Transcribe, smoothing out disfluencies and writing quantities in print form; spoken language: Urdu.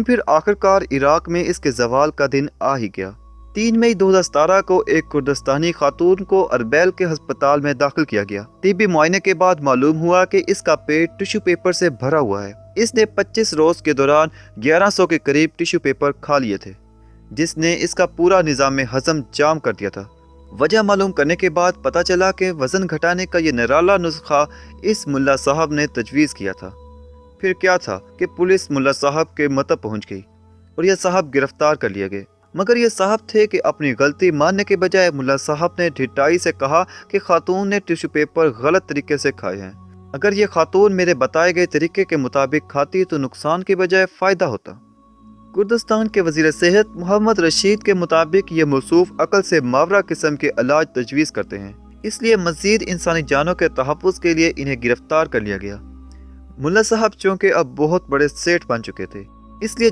پھر آخرکار عراق میں اس کے زوال کا دن آ ہی گیا۔ 3 مئی 2017 کو ایک کردستانی خاتون کو اربیل کے ہسپتال میں داخل کیا گیا۔ طبی معائنے کے بعد معلوم ہوا کہ اس کا پیٹ ٹشو پیپر سے بھرا ہوا ہے۔ اس نے 25 روز کے دوران 1100 کے قریب ٹشو پیپر کھا لیے تھے، جس نے اس کا پورا نظام ہضم جام کر دیا تھا۔ وجہ معلوم کرنے کے بعد پتہ چلا کہ وزن گھٹانے کا یہ نرالا نسخہ اس ملا صاحب نے تجویز کیا تھا۔ پھر کیا تھا کہ پولیس ملا صاحب کے مطب پہنچ گئی اور یہ صاحب گرفتار کر لیے گئے، مگر یہ صاحب تھے کہ اپنی غلطی ماننے کے بجائے ملا صاحب نے ڈھٹائی سے کہا کہ خاتون نے ٹشو پیپر غلط طریقے سے کھائے ہیں۔ اگر یہ خاتون میرے بتائے گئے طریقے کے مطابق کھاتی تو نقصان کی بجائے فائدہ ہوتا۔ کردستان کے وزیر صحت محمد رشید کے مطابق یہ موصوف عقل سے ماورا قسم کے علاج تجویز کرتے ہیں، اس لیے مزید انسانی جانوں کے تحفظ کے لیے انہیں گرفتار کر لیا گیا۔ ملا صاحب چونکہ اب بہت بڑے سیٹ بن چکے تھے، اس لیے